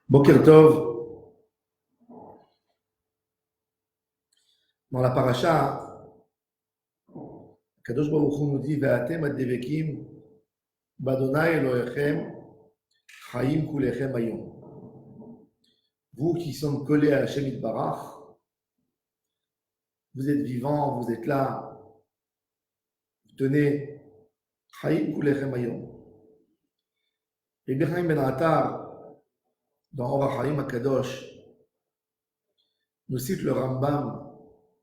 Boker Tov, dans la paracha, Kadosh Baruch Hu nous dit Ve'atem ad-devekim b'Adonai Elohechem chayim kulechem hayom. Vous qui sommes collés à Hashem Yitbarach, vous êtes vivants, vous êtes là, vous tenez chayim kulechem hayom. Et Birchaim Ben Attar, dans Orach Chaim HaKadosh, nous cite le Rambam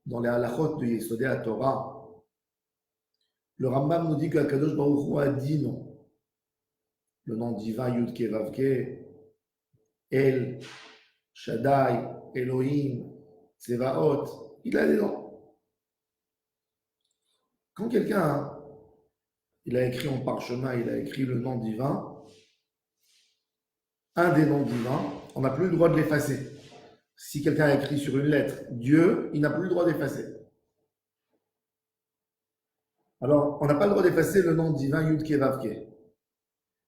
dans les halachot de Yesodei HaTorah. Le Rambam nous dit qu'Akadosh Baruch Hu a dit non. Le nom divin Yud Ke Vav Ke, El, Shaddai, Elohim, Tsevaot, il a des noms. Quand quelqu'un il a écrit en parchemin, il a écrit le nom divin, un des noms divins, on n'a plus le droit de l'effacer. Si quelqu'un a écrit sur une lettre Dieu, il n'a plus le droit d'effacer. Alors, on n'a pas le droit d'effacer le nom divin Yud Ke Vav Ke.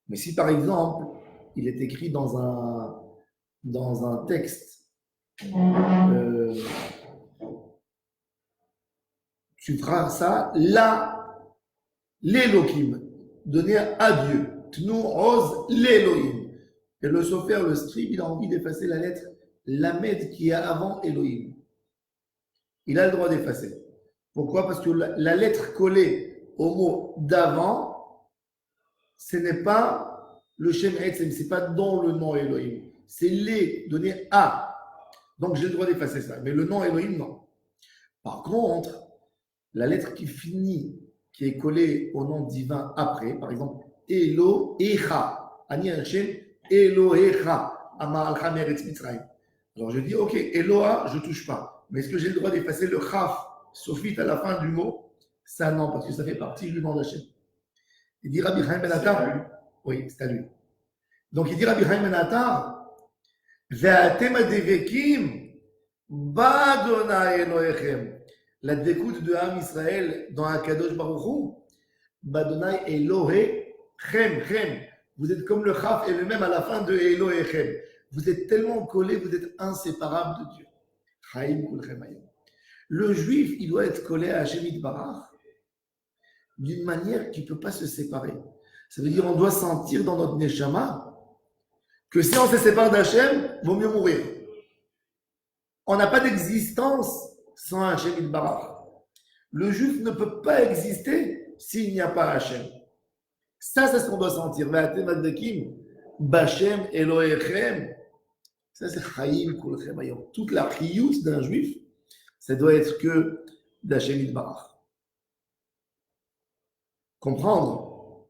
Mais si par exemple, il est écrit dans un texte, tu feras ça là, l'Elohim, donné à Dieu. Tnu Oz l'Elohim. Et le sofer, le scribe, il a envie d'effacer la lettre Lamed qui est avant Elohim. Il a le droit d'effacer. Pourquoi? Parce que la lettre collée au mot d'avant, ce n'est pas le Shem Etzem, ce n'est pas dans le nom Elohim. C'est les donné à. Donc j'ai le droit d'effacer ça. Mais le nom Elohim, non. Par contre, la lettre qui finit, qui est collée au nom divin après, par exemple, Elohecha, Ani Hashem, Elohecha, Ama'alcha Meretz Mitzrayim. Alors je dis, ok, Eloha, je ne touche pas. Mais est-ce que j'ai le droit d'effacer le Chaf, Sophite à la fin du mot? Ça non, parce que ça fait partie du nom d'Hachem. Il dit Rabbi Chaim Ben Attar, oui, c'est à lui. Donc il dit Rabbi Chaim Ben Attar, Ve'atem adevekim b'Adonai Elohechem. La découte de Ham Israël dans Akadosh Baruch Hu, b'Adonai Elohechem, Chem. Vous êtes comme le Chaf et le même à la fin de Elohechem. Vous êtes tellement collés, vous êtes inséparables de Dieu. Chaim kulchem hayom. Le juif, il doit être collé à Hashem Yitbarach d'une manière qui ne peut pas se séparer. Ça veut dire qu'on doit sentir dans notre neshama que si on se sépare d'Hachem, il vaut mieux mourir. On n'a pas d'existence sans Hashem Yitbarach. Le juif ne peut pas exister s'il n'y a pas Hachem. Ça, c'est ce qu'on doit sentir. Ve'atem advekim b'Hashem Elohechem. Ça, c'est Chaim kulchem hayom. Toute la chiyut d'un juif, ça doit être que d'Hachem Yitbarach. Comprendre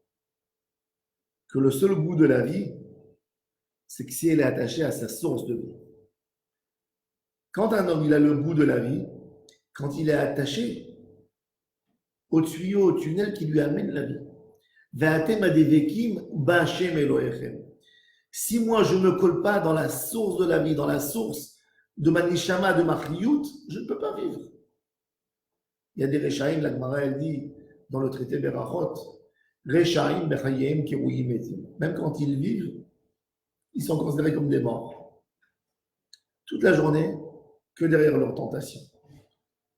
que le seul goût de la vie, c'est que si elle est attachée à sa source de vie. Quand un homme il a le goût de la vie, quand il est attaché au tuyau, au tunnel qui lui amène la vie. Ve'atem adevekim b'Hashem Elohechem. Si moi je ne me colle pas dans la source de la vie, dans la source de ma neshama, de ma chiyut, je ne peux pas vivre. Il y a des Rechaim, la Gemara elle dit dans le traité Berachot, Rechaim bechayim kiruyim etim. Même quand ils vivent, ils sont considérés comme des morts. Toute la journée, que derrière leur tentation.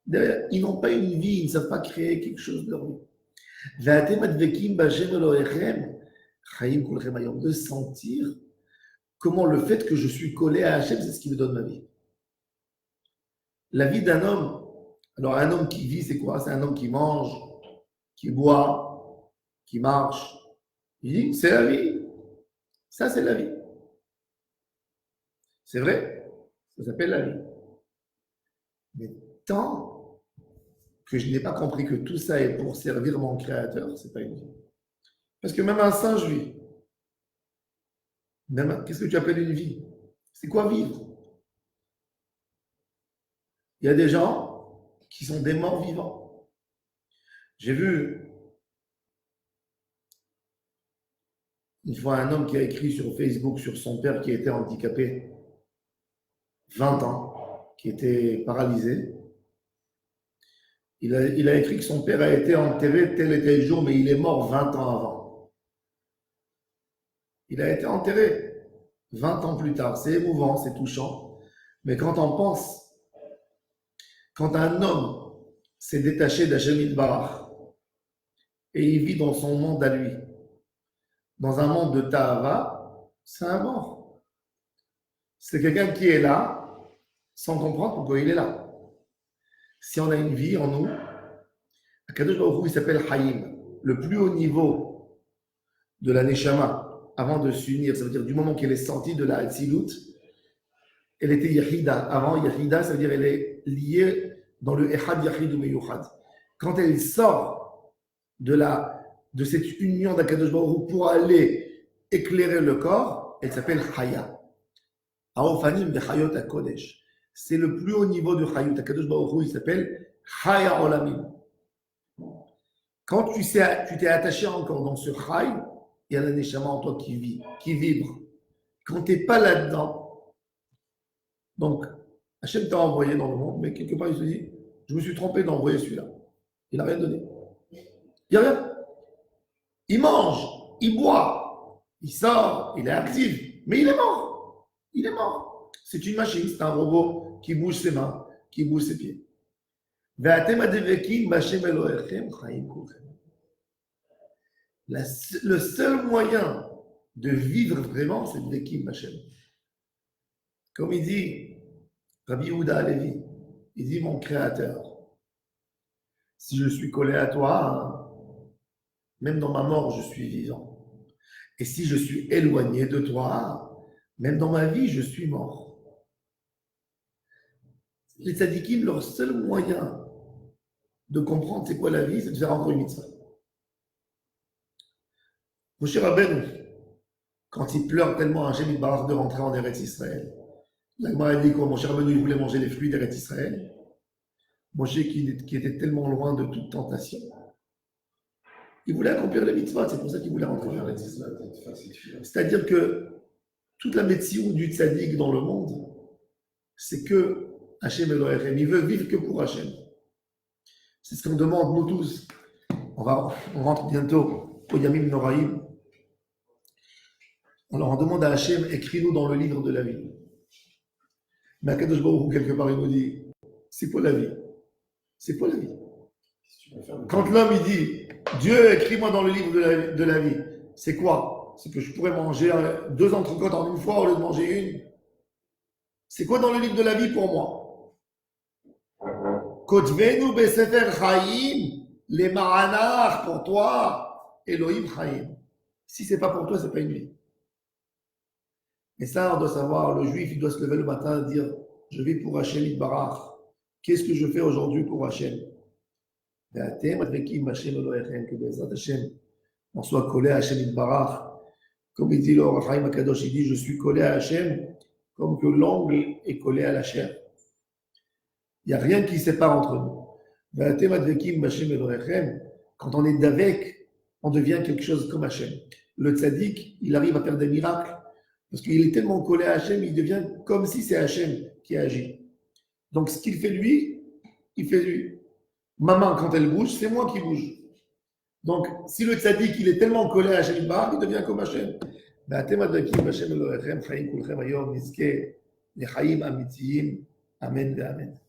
Derrière, ils n'ont pas une vie, ils ne savent pas créer quelque chose de leur vie. Ve'atem advekim b'Hashem Elohechem, chayim kulchem hayom. De sentir comment le fait que je suis collé à Hachem, c'est ce qui me donne ma vie. La vie d'un homme, alors un homme qui vit, c'est quoi? C'est un homme qui mange, qui boit, qui marche. Il dit, c'est la vie. Ça, c'est la vie. C'est vrai, ça s'appelle la vie. Mais tant que je n'ai pas compris que tout ça est pour servir mon Créateur, c'est pas une vie. Parce que même un singe vit. Qu'est-ce que tu appelles une vie? C'est quoi vivre? Il y a des gens qui sont des morts vivants. J'ai vu une fois un homme qui a écrit sur Facebook sur son père qui était handicapé 20 ans, qui était paralysé. Il a écrit que son père a été enterré tel et tel jour, mais il est mort 20 ans avant. Il a été enterré. 20 ans plus tard. C'est émouvant, c'est touchant. Mais quand on pense, quand un homme s'est détaché d'Hachem Yitbarach et il vit dans son monde à lui, dans un monde de Tahava, c'est un mort. C'est quelqu'un qui est là sans comprendre pourquoi il est là. Si on a une vie en nous, Akadosh Baruch Hu, il s'appelle Hayim, le plus haut niveau de la Neshama, avant de s'unir, ça veut dire du moment qu'elle est sortie de la Hatzilut, elle était Yahida. Avant, Yahida, ça veut dire elle est liée dans le Echad Yahid ou Meyuchad. Quand elle sort de cette union d'Akadosh Baruch Hu pour aller éclairer le corps, elle s'appelle Chaya. Aofanim de Chayot HaKodesh. C'est le plus haut niveau de Chayot. Akadosh Baruch Hu, il s'appelle Chaya Olamim. Quand tu t'es attaché encore dans ce Chay, il y a la Neshama en toi qui vit, qui vibre. Quand tu n'es pas là-dedans, donc Hachem t'a envoyé dans le monde, mais quelque part il se dit, je me suis trompé d'envoyer celui-là. Il n'a rien donné. Il n'y a rien. Il mange, il boit, il sort, il est actif, mais il est mort. Il est mort. C'est une machine, c'est un robot qui bouge ses mains, qui bouge ses pieds. Le seul moyen de vivre vraiment, c'est de Vekim Hashem. Comme il dit Rabbi Yehuda Alevi, il dit mon créateur, si je suis collé à toi, même dans ma mort, je suis vivant. Et si je suis éloigné de toi, même dans ma vie, je suis mort. Les tzadikim, leur seul moyen de comprendre c'est quoi la vie, c'est de faire encore une mitzvah. Moshe Rabbeinu, quand il pleure tellement à Hachem Yitbarach de rentrer en Eretz Israël, la Gemara dit quoi, Moshe Rabbeinu il voulait manger les fruits d'Eretz Israël. Moshe qui était tellement loin de toute tentation, il voulait accomplir les mitzvahs, c'est pour ça qu'il voulait rentrer en Eretz Israël. C'est-à-dire que toute la médecine du tzaddik dans le monde, c'est que Hachem Elohim, il veut vivre que pour Hachem. C'est ce qu'on demande nous tous. On rentre bientôt au Yamim Noraïm. Alors on demande à Hachem, écris-nous dans le livre de la vie. Mais Akadosh Baruch Hu, quelque part, il nous dit, c'est quoi la vie? C'est quoi la vie? Quand l'homme, il dit, Dieu, écris-moi dans le livre de la vie, c'est quoi? C'est que je pourrais manger 2 entrecôtes en une fois au lieu de manger une. C'est quoi dans le livre de la vie pour moi? Kotvenu besefer Chaim, les maranach pour toi, Elohim Chaim. Si c'est pas pour toi, c'est pas une vie. Et ça, on doit savoir, le juif, il doit se lever le matin et dire, je vis pour Hachem Yitbarach. Qu'est-ce que je fais aujourd'hui pour Hachem? Que Bezrat Hachem, on soit collé à Hachem Yitbarach. Comme il dit le Or HaChaim HaKadosh, il dit, je suis collé à Hachem comme que l'ongle est collé à la chair. Il n'y a rien qui sépare entre nous. Quand on est d'avec, on devient quelque chose comme Hachem. Le tzaddik, il arrive à faire des miracles parce qu'il est tellement collé à Hachem, il devient comme si c'est Hachem qui agit. Donc ce qu'il fait lui, il fait lui. Ma main, quand elle bouge, c'est moi qui bouge. Donc si le tzaddik, il est tellement collé à Hachem, il devient comme Hachem. Amen.